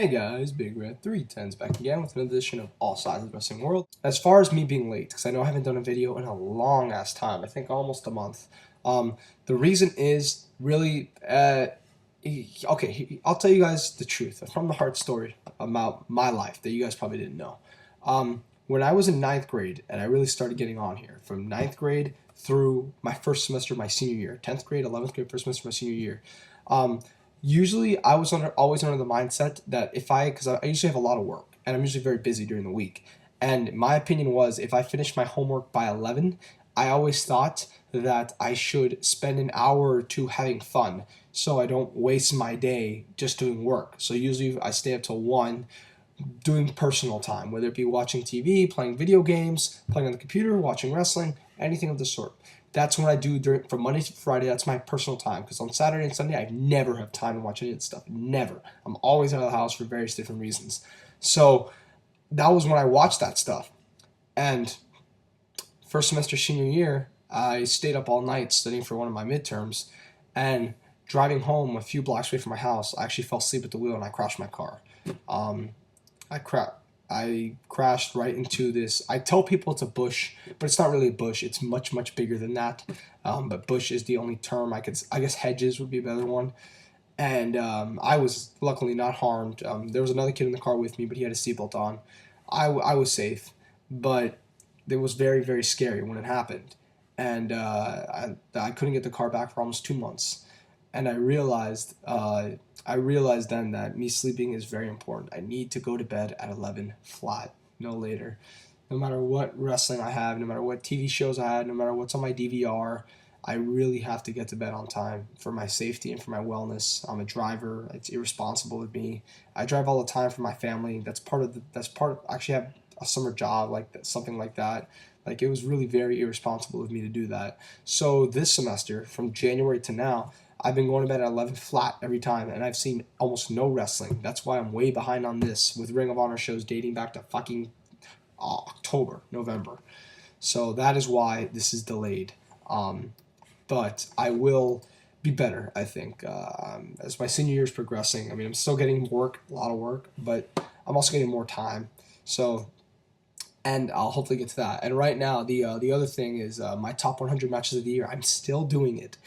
Hey guys, Big Red 310's back again with an edition of All Sides of the Wrestling World. As far as me being late, because I know I haven't done a video in a long ass time, I think almost a month. The reason is really, okay, I'll tell you guys the truth from the Hart story about my life that you guys probably didn't know. When I was in 9th grade, and I really started getting on here, from 9th grade through my first semester of my senior year, 10th grade, 11th grade, first semester of my senior year, usually I was always under the mindset that because I usually have a lot of work and I'm usually very busy during the week. And my opinion was if I finished my homework by 11, I always thought that I should spend an hour or two having fun so I don't waste my day just doing work. So usually I stay up till 1 doing personal time, whether it be watching TV, playing video games, playing on the computer, watching wrestling, anything of the sort. That's what I do from Monday to Friday. That's my personal time, because on Saturday and Sunday I never have time to watch any of that stuff. Never. I'm always out of the house for various different reasons. So that was when I watched that stuff. And first semester senior year, I stayed up all night studying for one of my midterms, and driving home a few blocks away from my house, I actually fell asleep at the wheel and I crashed my car. I crashed right into this. I tell people it's a bush, but it's not really a bush. It's much, much bigger than that. But bush is the only term I guess hedges would be a better one. And I was luckily not harmed. There was another kid in the car with me, but he had a seatbelt on. I was safe, but it was very, very scary when it happened. And I couldn't get the car back for almost 2 months. And I realized then that me sleeping is very important. I need to go to bed at 11 flat, no later. No matter what wrestling I have, no matter what TV shows I have, no matter what's on my DVR, I really have to get to bed on time for my safety and for my wellness. I'm a driver. It's irresponsible of me. I drive all the time for my family. Actually, I have a summer job, like that, something like that. Like, it was really very irresponsible of me to do that. So this semester, from January to now, I've been going to bed at 11 flat every time, and I've seen almost no wrestling. That's why I'm way behind on this, with Ring of Honor shows dating back to fucking October, November. So that is why this is delayed. But I will be better, I think, as my senior year is progressing. I mean, I'm still getting work, a lot of work, but I'm also getting more time. So, and I'll hopefully get to that. And right now, the other thing is my top 100 matches of the year. I'm still doing it.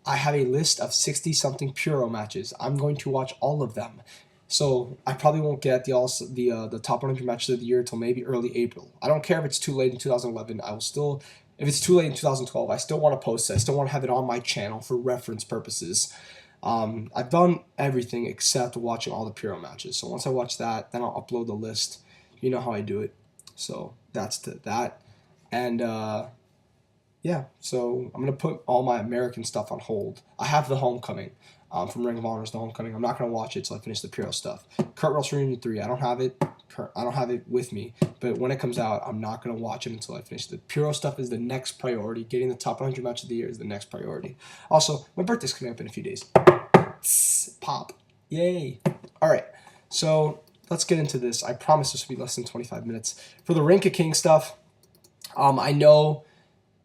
I have a list of 60-something Puro matches. I'm going to watch all of them. So I probably won't get the top 100 matches of the year until maybe early April. I don't care if it's too late in 2011. I will still, if it's too late in 2012, I still want to post it. I still want to have it on my channel for reference purposes. I've done everything except watching all the Puro matches. So once I watch that, then I'll upload the list. You know how I do it. So that's that. And yeah, so I'm going to put all my American stuff on hold. I have the Homecoming from Ring of Honor's The Homecoming. I'm not going to watch it until I finish the Puro stuff. Kurt Russell Reunion 3, I don't have it with me, but when it comes out, I'm not going to watch it until I finish. The Puro stuff is the next priority. Getting the top 100 match of the year is the next priority. Also, my birthday's coming up in a few days. Pop. Yay. All right, so let's get into this. I promise this will be less than 25 minutes. For the Rank of King stuff, I know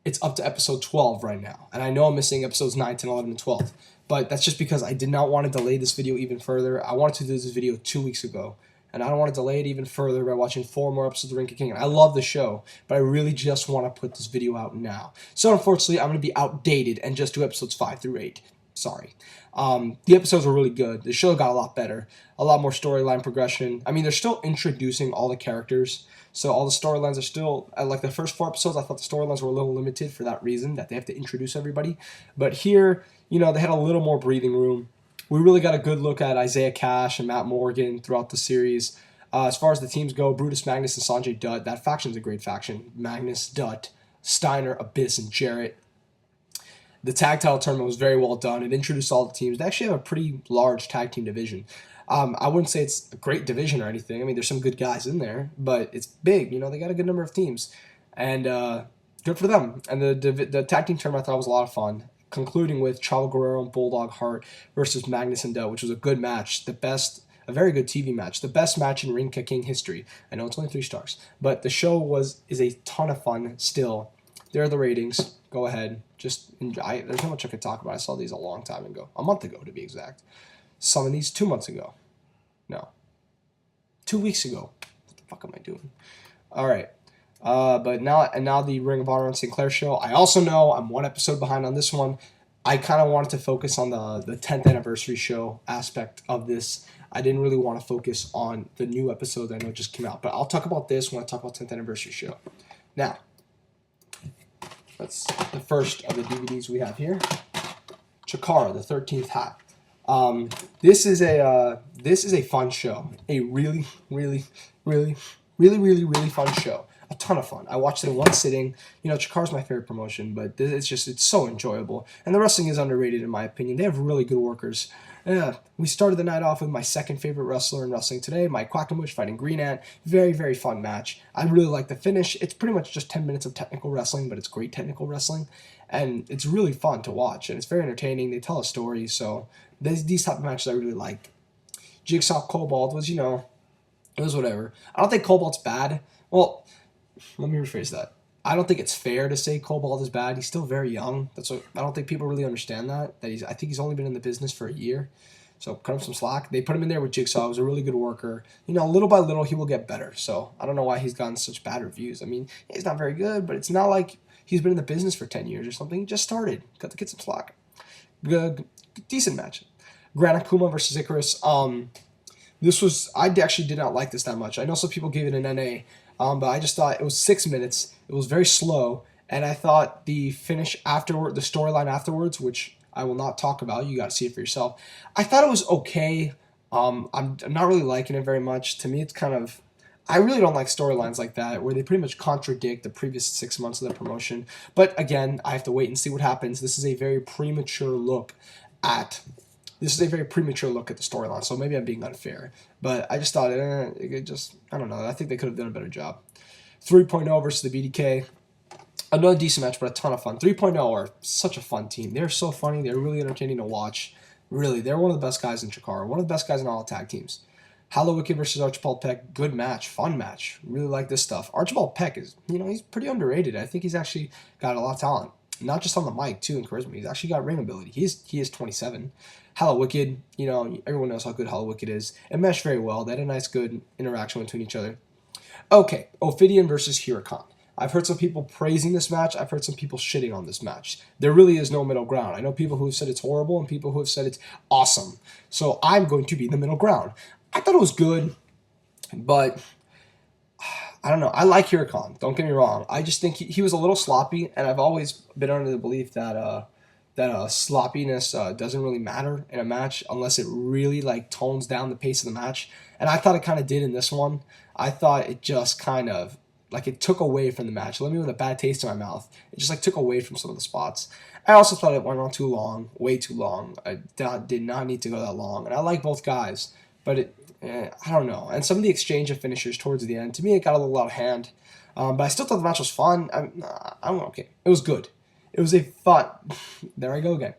it's up to episode 12 right now, and I know I'm missing episodes 9, 10, 11, and 12, but that's just because I did not want to delay this video even further. I wanted to do this video 2 weeks ago, and I don't want to delay it even further by watching 4 more episodes of Rank of King. And I love the show, but I really just want to put this video out now. So unfortunately, I'm going to be outdated and just do episodes 5 through 8. Sorry. The episodes were really good. The show got a lot better, a lot more storyline progression. I mean, they're still introducing all the characters, so all the storylines are still, like the first 4 episodes, I thought the storylines were a little limited for that reason, that they have to introduce everybody. But here, you know, they had a little more breathing room. We really got a good look at Isaiah Cash and Matt Morgan throughout the series. As far as the teams go, Brutus, Magnus, and Sonjay Dutt, that faction's a great faction. Magnus, Dutt, Steiner, Abyss, and Jarrett. The tag title tournament was very well done. It introduced all the teams. They actually have a pretty large tag team division. I wouldn't say it's a great division or anything. I mean, there's some good guys in there, but it's big. You know, they got a good number of teams, and good for them. And the tag team tournament I thought was a lot of fun, concluding with Chavo, Guerrero, and Bulldog Hart versus Magnus and Dutt, which was a good match. A very good TV match. The best match in Ring of King history. I know it's only 3 stars, but the show is a ton of fun still. There are the ratings. Go ahead. Just enjoy. There's not much I could talk about. I saw these a long time ago. A month ago, to be exact. Some of these 2 months ago. No. 2 weeks ago. What the fuck am I doing? All right. But now the Ring of Honor and Sinclair show. I also know I'm one episode behind on this one. I kind of wanted to focus on the 10th anniversary show aspect of this. I didn't really want to focus on the new episode that I know just came out. But I'll talk about this when I talk about 10th anniversary show. Now, that's the first of the DVDs we have here. Chikara, the 13th hat. This is a fun show. A really fun show. A ton of fun. I watched it in one sitting. You know, Chikara's my favorite promotion, but it's so enjoyable. And the wrestling is underrated in my opinion. They have really good workers. We started the night off with my second favorite wrestler in wrestling today, Mike Quackenbush fighting Green Ant. Very, very fun match. I really like the finish. It's pretty much just 10 minutes of technical wrestling, but it's great technical wrestling. And it's really fun to watch, and it's very entertaining. They tell a story, so these type of matches I really like. Jigsaw Cobalt was, it was whatever. I don't think Cobalt's bad. Well, let me rephrase that. I don't think it's fair to say Cobalt is bad. He's still very young. I don't think people really understand that. I think he's only been in the business for a year. So cut him some slack. They put him in there with Jigsaw. He was a really good worker. Little by little, he will get better. So I don't know why he's gotten such bad reviews. I mean, he's not very good, but it's not like he's been in the business for 10 years or something. He just started. Got to get some slack. Good, decent match. Gran Akuma versus Icarus. I actually did not like this that much. I know some people gave it an NA. But I just thought it was 6 minutes. It was very slow, and I thought the finish afterward, the storyline afterwards, which I will not talk about. You got to see it for yourself. I thought it was okay. I'm not really liking it very much. To me, it's kind of. I really don't like storylines like that where they pretty much contradict the previous 6 months of the promotion. But again, I have to wait and see what happens. This is a very premature look at. This is a very premature look at the storyline, so maybe I'm being unfair. But I just thought, I don't know. I think they could have done a better job. 3.0 versus the BDK. Another decent match, but a ton of fun. 3.0 are such a fun team. They're so funny. They're really entertaining to watch. Really, they're one of the best guys in Chikara. One of the best guys in all tag teams. Hollow Wicked versus Archibald Peck. Good match. Fun match. Really like this stuff. Archibald Peck is, he's pretty underrated. I think he's actually got a lot of talent. Not just on the mic, too, and charisma. He's actually got ring ability. He is 27. Hollow Wicked, everyone knows how good Hollow Wicked is. It meshed very well. They had a nice, good interaction between each other. Okay, Ophidian versus Huracan. I've heard some people praising this match. I've heard some people shitting on this match. There really is no middle ground. I know people who have said it's horrible and people who have said it's awesome. So I'm going to be the middle ground. I thought it was good, but I don't know. I like Huracan. Don't get me wrong. I just think he was a little sloppy, and I've always been under the belief that sloppiness doesn't really matter in a match unless it really tones down the pace of the match. And I thought it kind of did in this one. I thought it just kind of it took away from the match. It left me with a bad taste in my mouth. It just took away from some of the spots. I also thought it went on too long, way too long. I did not need to go that long. And I like both guys, but I don't know. And some of the exchange of finishers towards the end, to me, it got a little out of hand. But I still thought the match was fun. I'm okay. It was good. It was a fun. There I go again.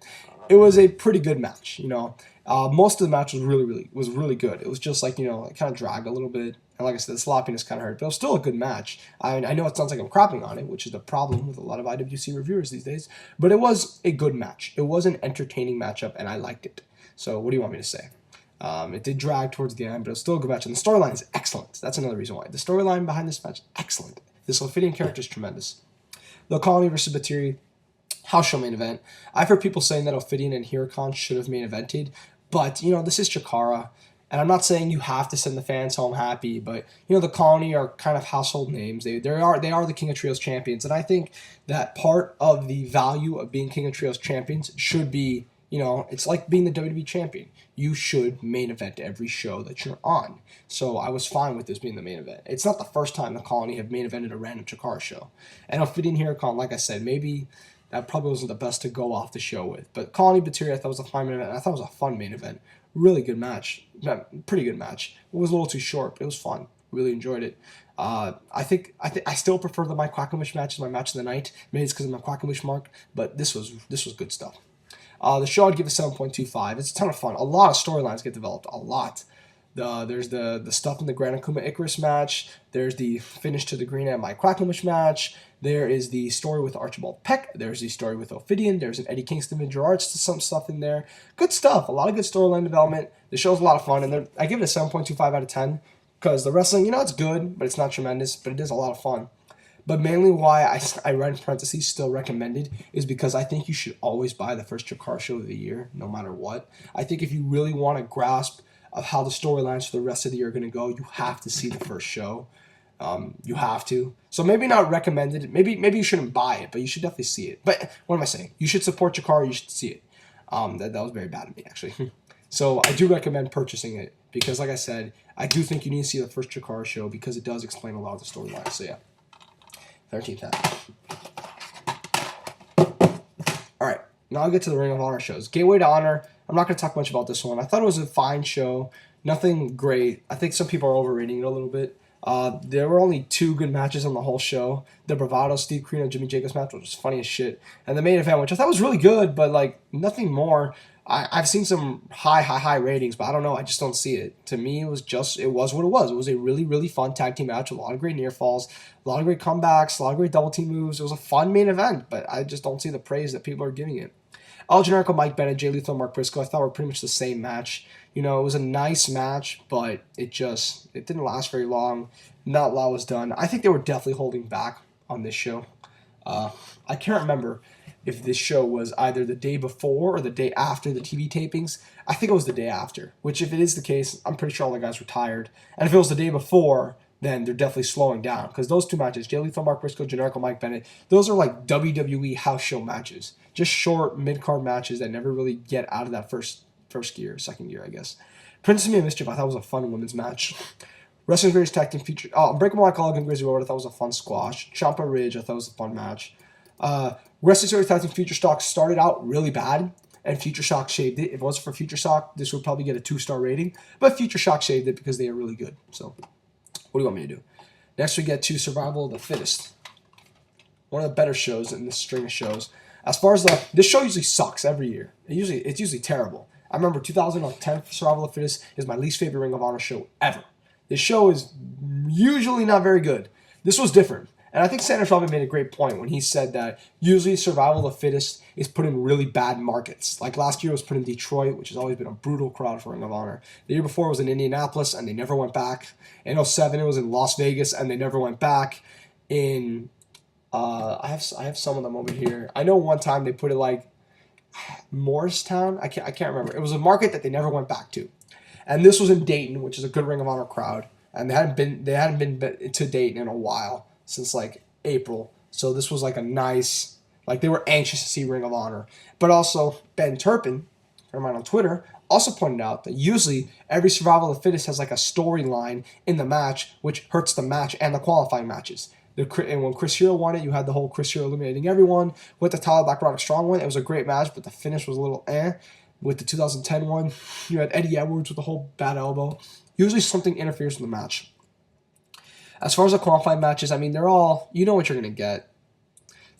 It was a pretty good match. Most of the match was really good. It was just it kind of dragged a little bit. And like I said, the sloppiness kind of hurt, but it was still a good match. I know it sounds like I'm crapping on it, which is the problem with a lot of IWC reviewers these days. But it was a good match. It was an entertaining matchup, and I liked it. So what do you want me to say? It did drag towards the end, but it was still a good match. And the storyline is excellent. That's another reason why. The storyline behind this match, excellent. This Ophidian character is tremendous. The Colony versus Batiri. House show main event. I've heard people saying that Ophidian and Huracan should have main evented, but this is Chikara, and I'm not saying you have to send the fans home happy, but the Colony are kind of household names. They are the King of Trios champions, and I think that part of the value of being King of Trios champions should be, it's like being the WWE champion. You should main event every show that you're on. So I was fine with this being the main event. It's not the first time the Colony have main evented a random Chikara show, and Ophidian Huracan, like I said, maybe. That probably wasn't the best to go off the show with. But Colony Batiri, I thought was a fine main event. I thought it was a fun main event. Really good match. Pretty good match. It was a little too short, but it was fun. Really enjoyed it. I still prefer the Mike Quackenbush match as my match of the night. Maybe it's because of my Quackenbush mark, but this was good stuff. The show I'd give a 7.25. It's a ton of fun. A lot of storylines get developed. A lot. There's the stuff in the Gran Akuma Icarus match. There's the finish to the Green and Mike Quackenbush match. There is the story with Archibald Peck. There's the story with Ophidian. There's an Eddie Kingston and Gerard, some stuff in there. Good stuff. A lot of good storyline development. The show's a lot of fun, and I give it a 7.25 out of 10. because the wrestling, it's good, but it's not tremendous, but it is a lot of fun. But mainly why I write in parentheses still recommended is because I think you should always buy the first Chikara show of the year, no matter what. I think if you really want to grasp of how the storylines for the rest of the year are going to go, you have to see the first show. You have to. So maybe not recommended. Maybe you shouldn't buy it, but you should definitely see it. But what am I saying? You should support Chikara. You should see it. That was very bad of me, actually. So I do recommend purchasing it because, like I said, I do think you need to see the first Chikara show because it does explain a lot of the storylines. So yeah, 13th. All right, now I'll get to the Ring of Honor shows. Gateway to Honor. I'm not going to talk much about this one. I thought it was a fine show. Nothing great. I think some people are overrating it a little bit. There were only 2 good matches on the whole show. The Bravado, Steve Corino, Jimmy Jacobs match, which was funny as shit. And the main event, which I thought was really good, but like nothing more. I've seen some high ratings, but I don't know. I just don't see it. To me, it was what it was. It was a really, really fun tag team match with a lot of great near falls, a lot of great comebacks, a lot of great double team moves. It was a fun main event, but I just don't see the praise that people are giving it. El Generico, Mike Bennett, Jay Lethal, Mark Briscoe, I thought were pretty much the same match. It was a nice match, but it didn't last very long. Not a lot was done. I think they were definitely holding back on this show. I can't remember if this show was either the day before or the day after the TV tapings. I think it was the day after, which if it is the case, I'm pretty sure all the guys were tired. And if it was the day before, then they're definitely slowing down. Because those 2 matches, Jay Lethal, Mark Briscoe, Generico, Mike Bennett, those are like WWE house show matches. Just short mid-card matches that never really get out of that first gear, second gear, I guess. Princess Mia Mischief, I thought was a fun women's match. Wrestling Greatest Tag Team feature. Unbreakable Michael Hogan, Grizzly Road, I thought was a fun squash. Champa Ridge, I thought was a fun match. Wrestling Series Tag Team Future Shock started out really bad, and Future Shock shaved it. If it wasn't for Future Shock, this would probably get a 2-star rating, but Future Shock shaved it because they are really good. So, what do you want me to do? Next, we get to Survival of the Fittest. One of the better shows in this string of shows. As far as this show usually sucks every year. It's usually terrible. I remember 2010 Survival of the Fittest is my least favorite Ring of Honor show ever. This show is usually not very good. This was different. And I think Sanders Robin made a great point when he said that usually Survival of the Fittest is put in really bad markets. Like last year it was put in Detroit, which has always been a brutal crowd for Ring of Honor. The year before it was in Indianapolis, and they never went back. In 2007 it was in Las Vegas, and they never went back. I have some of them over here. I know one time they put it like Morristown. I can't remember. It was a market that they never went back to. And this was in Dayton, which is a good Ring of Honor crowd. And they hadn't been to Dayton in a while, since like April. So this was like a nice, like they were anxious to see Ring of Honor. But also Ben Turpin, from mine on Twitter, also pointed out that usually every Survival of the Fittest has like a storyline in the match, which hurts the match and the qualifying matches. And when Chris Hero won it, you had the whole Chris Hero eliminating everyone. With the Tyler Black Roderick Strong one, it was a great match, but the finish was a little eh. With the 2010 one, you had Eddie Edwards with the whole bad elbow. Usually something interferes with the match. As far as the qualifying matches, I mean, they're all, you know what you're going to get.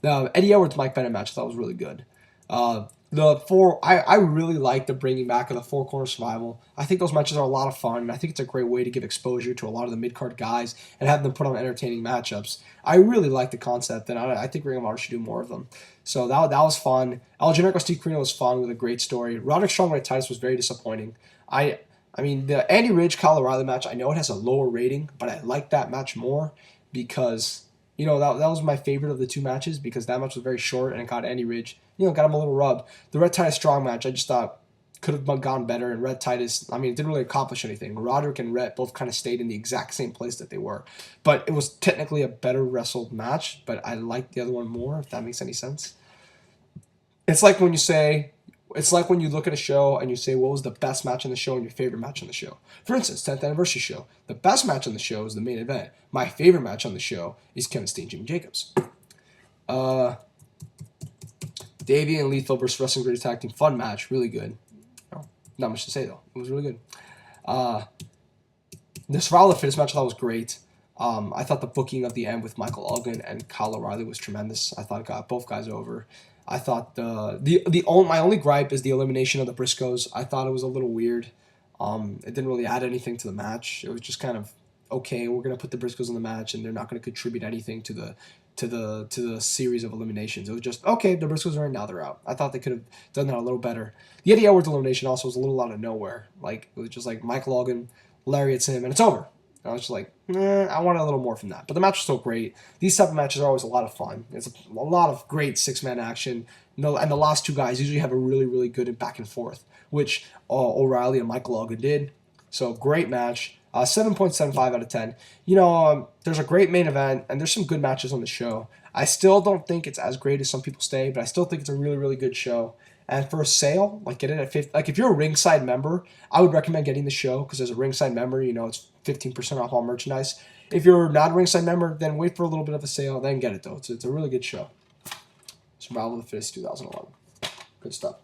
The Eddie Edwards Mike Bennett match I thought was really good. I really like the bringing back of the 4-corner survival. I think those matches are a lot of fun, and I think it's a great way to give exposure to a lot of the mid-card guys and have them put on entertaining matchups. I really like the concept, and I think Ring of Honor should do more of them. So that was fun. El Generico Steve Corino was fun with a great story. Roderick Strong Red Titus was very disappointing. I mean, the Andy Ridge Kyle O'Reilly match, I know it has a lower rating, but I like that match more because, you know, that was my favorite of the 2 matches because that match was very short and it got Andy Ridge, you know, got him a little rub. The Red Titus Strong match, I just thought could have gone better, and Red Titus, I mean, it didn't really accomplish anything. Roderick and Rhett both kind of stayed in the exact same place that they were. But it was technically a better wrestled match, but I liked the other one more, if that makes any sense. It's like when you look at a show and you say, what was the best match on the show and your favorite match on the show? For instance, 10th anniversary show. The best match on the show is the main event. My favorite match on the show is Kevin Steen, Jimmy Jacobs. Davey and Lethal versus Wrestling Greatest Tag Team. Fun match. Really good. Not much to say, though. It was really good. The Survival of the Fittest match I thought was great. I thought the booking of the end with Michael Elgin and Kyle O'Reilly was tremendous. I thought it got both guys over. I thought my only gripe is the elimination of the Briscoes. I thought it was a little weird. It didn't really add anything to the match. It was just kind of, okay, we're gonna put the Briscoes in the match, and they're not gonna contribute anything to the series of eliminations. It was just, okay, the Briscoes are in, now they're out. I thought they could have done that a little better. The Eddie Edwards elimination also was a little out of nowhere. Like, it was just like Michael Elgin lariats him, and it's over. And I was just like, I want a little more from that. But the match was still great. These type of matches are always a lot of fun. It's a lot of great six-man action. No, and the last two guys usually have a really, really good back and forth, which O'Reilly and Michael Logan did. So great match. 7.75 out of 10. You know, there's a great main event, and there's some good matches on the show. I still don't think it's as great as some people say, but I still think it's a really, really good show. And for a sale, like get it at 50. Like if you're a ringside member, I would recommend getting the show because as a ringside member, you know it's 15% off all merchandise. If you're not a ringside member, then wait for a little bit of a sale, then get it though. It's a really good show. Survival of the Fittest 2011. Good stuff.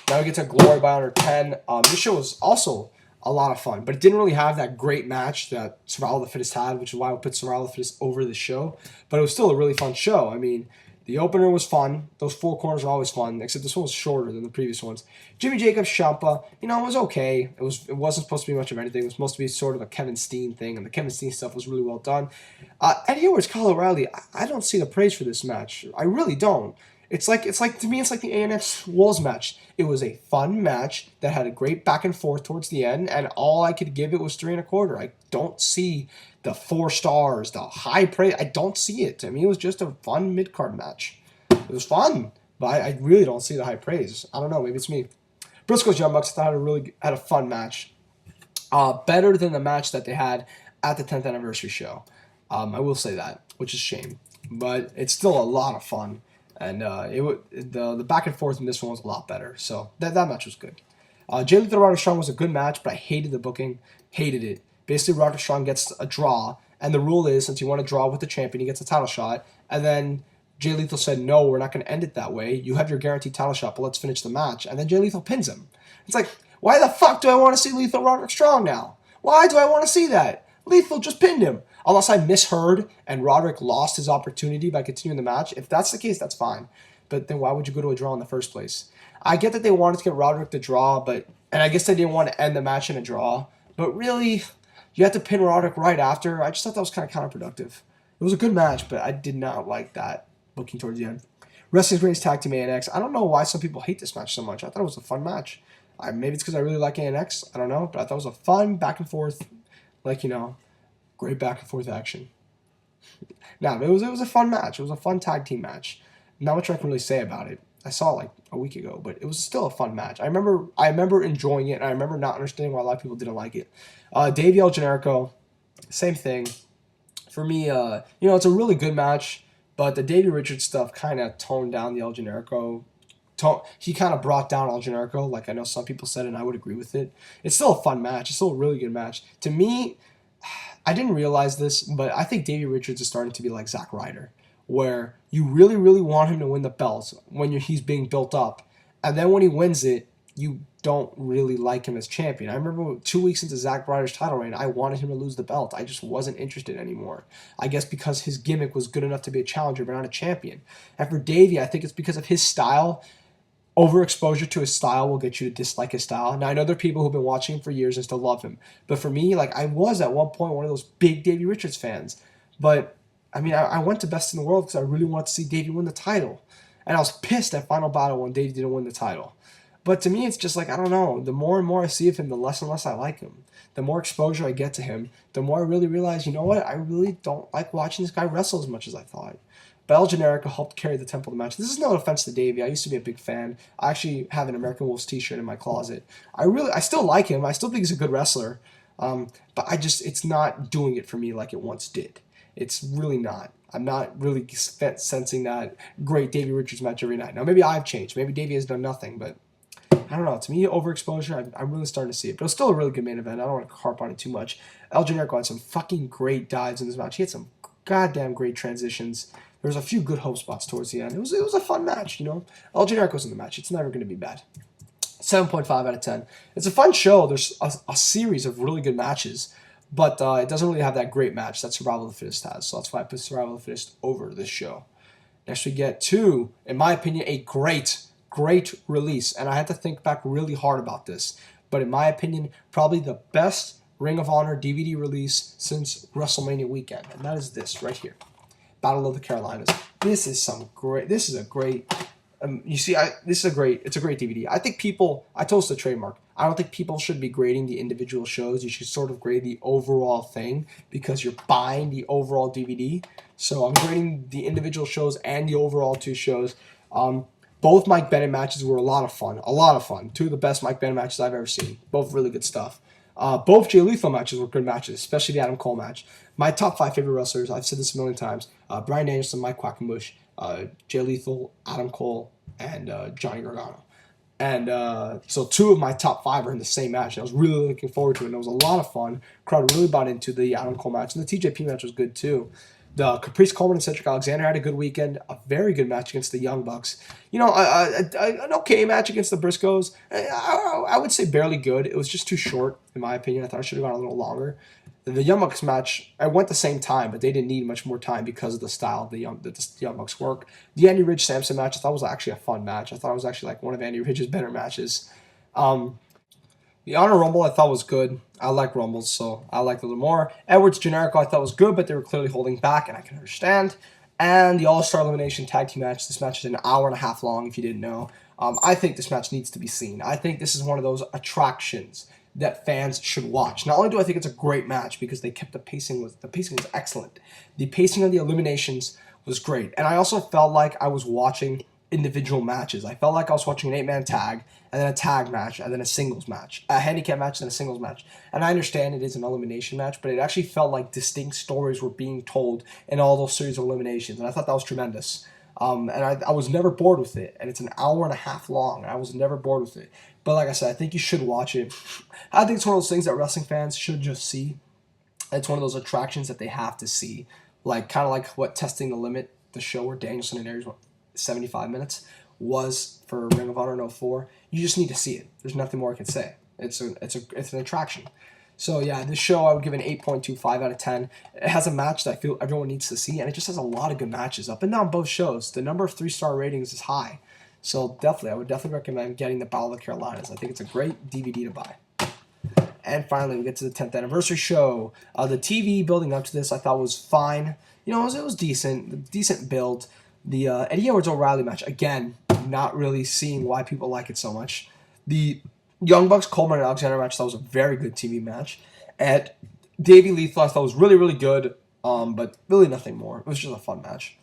Now we get to Glory by Honor 10. This show was also a lot of fun, but it didn't really have that great match that Survival of the Fittest had, which is why I would put Survival of the Fittest over the show. But it was still a really fun show. I mean, the opener was fun. Those four corners are always fun, except this one was shorter than the previous ones. Jimmy Jacobs, Ciampa, you know, it was okay. It wasn't supposed to be much of anything. It was supposed to be sort of a Kevin Steen thing, and the Kevin Steen stuff was really well done. Eddie Edwards, Kyle O'Reilly, I don't see the praise for this match. I really don't. It's like to me, it's like the ANX Wolves match. It was a fun match that had a great back and forth towards the end, and all I could give it was 3 1/4. I don't see the 4 stars, the high praise. I don't see it. I mean, it was just a fun mid-card match. It was fun, but I really don't see the high praise. I don't know. Maybe it's me. Briscoe's Young Bucks, I thought had a fun match. Better than the match that they had at the 10th anniversary show. I will say that, which is a shame, but it's still a lot of fun. And the back and forth in this one was a lot better. So that match was good. Jay Lethal Roderick Strong was a good match, but I hated the booking. Hated it. Basically, Roderick Strong gets a draw, and the rule is since you want to draw with the champion, he gets a title shot. And then Jay Lethal said, no, we're not going to end it that way. You have your guaranteed title shot, but let's finish the match. And then Jay Lethal pins him. It's like, why the fuck do I want to see Lethal Roderick Strong now? Why do I want to see that? Lethal just pinned him. Unless I misheard and Roderick lost his opportunity by continuing the match. If that's the case, that's fine. But then why would you go to a draw in the first place? I get that they wanted to get Roderick the draw, and I guess they didn't want to end the match in a draw. But really, you have to pin Roderick right after. I just thought that was kind of counterproductive. It was a good match, but I did not like that booking towards the end. Wrestling's Greatest Tag Team ANX. I don't know why some people hate this match so much. I thought it was a fun match. Maybe it's because I really like ANX. I don't know. But I thought it was a fun back and forth, great back and forth action. Now, it was a fun match. It was a fun tag team match. Not much I can really say about it. I saw it like a week ago, but it was still a fun match. I remember enjoying it, and I remember not understanding why a lot of people didn't like it. Davey El Generico, same thing. For me, it's a really good match, but the Davey Richards stuff kind of toned down the El Generico. He kind of brought down El Generico, like I know some people said, and I would agree with it. It's still a fun match. It's still a really good match. To me, I didn't realize this, but I think Davey Richards is starting to be like Zack Ryder, where you really, really want him to win the belt when he's being built up. And then when he wins it, you don't really like him as champion. I remember 2 weeks into Zack Ryder's title reign, I wanted him to lose the belt. I just wasn't interested anymore. I guess because his gimmick was good enough to be a challenger, but not a champion. And for Davey, I think it's because of his style. Overexposure to his style will get you to dislike his style. Now, I know there are people who've been watching him for years and still love him. But for me, I was at one point one of those big Davey Richards fans. But, I mean, I went to Best in the World because I really wanted to see Davey win the title. And I was pissed at Final Battle when Davey didn't win the title. But to me, it's just I don't know. The more and more I see of him, the less and less I like him. The more exposure I get to him, the more I really realize, you know what? I really don't like watching this guy wrestle as much as I thought. But El Generico helped carry the tempo of the match. This is no offense to Davey. I used to be a big fan. I actually have an American Wolves t-shirt in my closet. I still like him. I still think he's a good wrestler. But it's not doing it for me like it once did. It's really not. I'm not really sensing that great Davey Richards match every night. Now, maybe I've changed. Maybe Davey has done nothing, but I don't know. To me, overexposure, I'm really starting to see it. But it was still a really good main event. I don't want to harp on it too much. El Generico had some fucking great dives in this match. He had some goddamn great transitions. There was a few good hope spots towards the end. It was a fun match, El Generico's in the match. It's never going to be bad. 7.5 out of 10. It's a fun show. There's a series of really good matches, but it doesn't really have that great match that Survival of the Fittest has. So that's why I put Survival of the Fittest over this show. Next we get to, in my opinion, a great release. And I had to think back really hard about this. But in my opinion, probably the best Ring of Honor DVD release since WrestleMania weekend. And that is this right here. Battle of the Carolinas. This is a great, it's a great DVD. I think people, I told us the trademark. I don't think people should be grading the individual shows. You should sort of grade the overall thing because you're buying the overall DVD. So I'm grading the individual shows and the overall two shows. Both Mike Bennett matches were a lot of fun. A lot of fun. Two of the best Mike Bennett matches I've ever seen. Both really good stuff. Both Jay Lethal matches were good matches, especially the Adam Cole match. My top 5 favorite wrestlers, I've said this a million times, Bryan Danielson, Mike Quackenbush, Jay Lethal, Adam Cole, and Johnny Gargano. And so 2 of my top 5 are in the same match. I was really looking forward to it, and it was a lot of fun. Crowd really bought into the Adam Cole match, and the TJP match was good too. The Caprice Coleman and Cedric Alexander had a good weekend. A very good match against the Young Bucks. An okay match against the Briscoes. I would say barely good. It was just too short, in my opinion. I thought it should have gone a little longer. The Young Bucks match, I went the same time, but they didn't need much more time because of the style of the Young Bucks work. The Andy Ridge Samson match, I thought was actually a fun match. I thought it was actually like one of Andy Ridge's better matches. The Honor Rumble I thought was good. I like Rumbles, so I liked it a little more. Edwards Generico I thought was good, but they were clearly holding back, and I can understand. And the All-Star Elimination Tag Team match. This match is an hour and a half long, if you didn't know. I think this match needs to be seen. I think this is one of those attractions that fans should watch. Not only do I think it's a great match because they kept the pacing was excellent. The pacing of the eliminations was great, and I also felt like I was watching individual matches. I felt like I was watching an 8-man tag, and then a tag match, and then a singles match, a handicap match, and a singles match. And I understand it is an elimination match, but it actually felt like distinct stories were being told in all those series of eliminations, and I thought that was tremendous. And I was never bored with it, and it's an hour and a half long, and I was never bored with it. But like I said, I think you should watch it. I think it's one of those things that wrestling fans should just see. It's one of those attractions that they have to see. Kind of like what Testing the Limit, the show where Danielson and Aries went 75 minutes, was for Ring of Honor in 04. You just need to see it. There's nothing more I can say. It's an attraction. So yeah, this show I would give an 8.25 out of 10. It has a match that I feel everyone needs to see, and it just has a lot of good matches up and down both shows. The number of 3-star ratings is high. So I would definitely recommend getting the Battle of the Carolinas. I think it's a great DVD to buy. And finally, we get to the 10th anniversary show. The TV building up to this I thought was fine. It was decent build. The Eddie Edwards-O'Reilly match, again, not really seeing why people like it so much. The Young Bucks, Coleman, and Alexander match, that was a very good TV match. And Davey Lethal, I thought was really, really good, but really nothing more. It was just a fun match.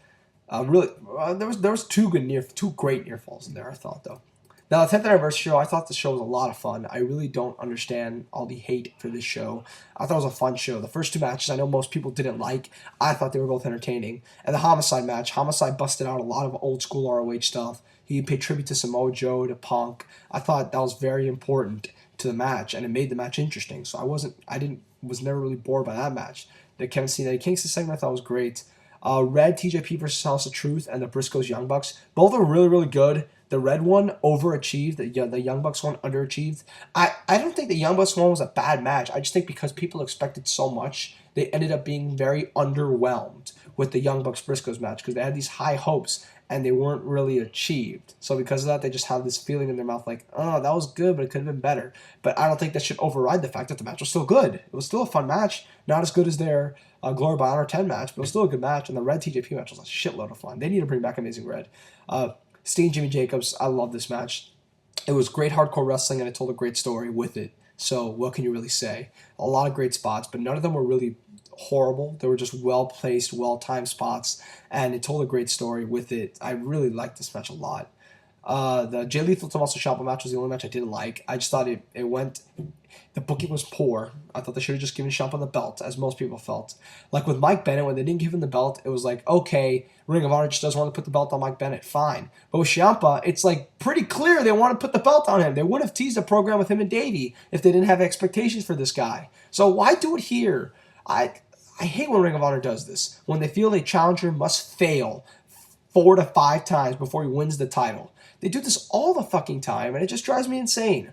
There was two great near falls in there, I thought, though. Now, the 10th anniversary show, I thought the show was a lot of fun. I really don't understand all the hate for this show. I thought it was a fun show. The first 2 matches I know most people didn't like. I thought they were both entertaining. And the Homicide match, Homicide busted out a lot of old school ROH stuff. He paid tribute to Samoa Joe, to Punk. I thought that was very important to the match, and it made the match interesting. So I was never really bored by that match. The Kevin Steen Eddie Kingston segment I thought was great. Red TJP versus House of Truth and the Briscoes Young Bucks, both are really, really good. The Red one overachieved. The Young Bucks one underachieved. I don't think the Young Bucks one was a bad match. I just think because people expected so much, they ended up being very underwhelmed with the Young Bucks Briscoes match because they had these high hopes and they weren't really achieved. So because of that, they just have this feeling in their mouth like, oh, that was good, but it could have been better. But I don't think that should override the fact that the match was still good. It was still a fun match. Not as good as their Glory by Honor 10 match, but it was still a good match. And the Red TJP match was a shitload of fun. They need to bring back Amazing Red. Steen, Jimmy Jacobs, I love this match. It was great hardcore wrestling, and it told a great story with it. So what can you really say? A lot of great spots, but none of them were really horrible. They were just well-placed, well-timed spots, and it told a great story with it. I really liked this match a lot. The Jay Lethal Tommaso Ciampa match was the only match I didn't like. I just thought it went... The booking was poor. I thought they should have just given Ciampa the belt, as most people felt. Like with Mike Bennett, when they didn't give him the belt, it was like, okay, Ring of Honor just doesn't want to put the belt on Mike Bennett, fine. But with Ciampa, it's like pretty clear they want to put the belt on him. They would have teased a program with him and Davey if they didn't have expectations for this guy. So why do it here? I hate when Ring of Honor does this. When they feel a challenger must fail 4 to 5 times before he wins the title. They do this all the fucking time, and it just drives me insane.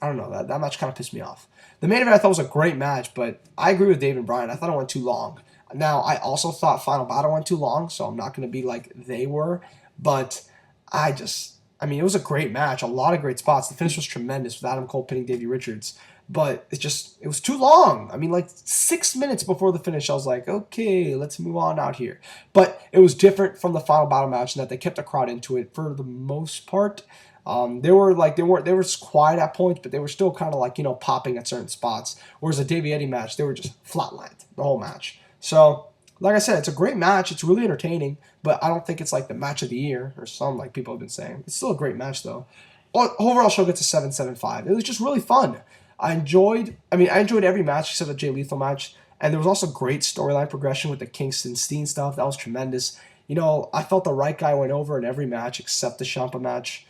I don't know, that match kind of pissed me off. The main event I thought was a great match, but I agree with Dave and Brian. I thought it went too long. Now, I also thought Final Battle went too long, so I'm not going to be like they were, but it was a great match, a lot of great spots. The finish was tremendous with Adam Cole pinning Davey Richards, but it was too long. 6 minutes before the finish, I was like, okay, let's move on out here. But it was different from the Final Battle match in that they kept the crowd into it for the most part. They were quiet at points, but they were still kind of like, popping at certain spots. Whereas the Davey Eddie match, they were just flatlined the whole match. So, like I said, it's a great match. It's really entertaining, but I don't think it's like the match of the year or some like people have been saying. It's still a great match though. Overall show gets a 7.75. It was just really fun. I enjoyed every match except the Jay Lethal match. And there was also great storyline progression with the Kingston Steen stuff. That was tremendous. I felt the right guy went over in every match except the Ciampa match.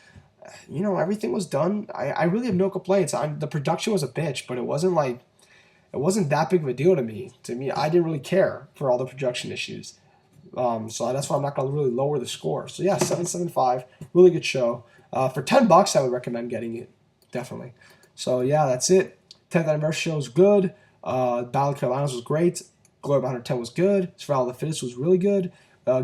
Everything was done. I really have no complaints. The production was a bitch, but it wasn't that big of a deal to me. I didn't really care for all the production issues. So that's why I'm not going to really lower the score. So yeah, 7.75. Really good show. For $10, I would recommend getting it. Definitely. So yeah, that's it. 10th anniversary show was good. Battle of Carolinas was great. Glory by 110 was good. Survival of the Fittest was really good.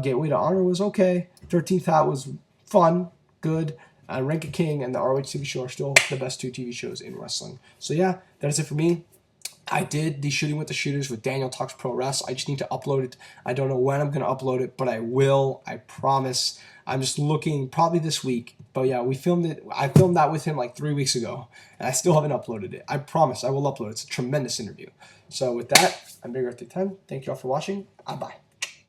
Gateway to Honor was okay. 13th Hat was fun, good. Rank of King and the ROH TV show are still the best 2 TV shows in wrestling. So yeah, that's it for me. I did the Shooting with the Shooters with Daniel Talks Pro Wrest. I just need to upload it. I don't know when I'm going to upload it, but I will. I promise. I'm just looking probably this week. But yeah, we filmed it. I filmed that with him like 3 weeks ago, and I still haven't uploaded it. I promise I will upload it. It's a tremendous interview. So with that, I'm Big Earth 10. Thank you all for watching. Bye.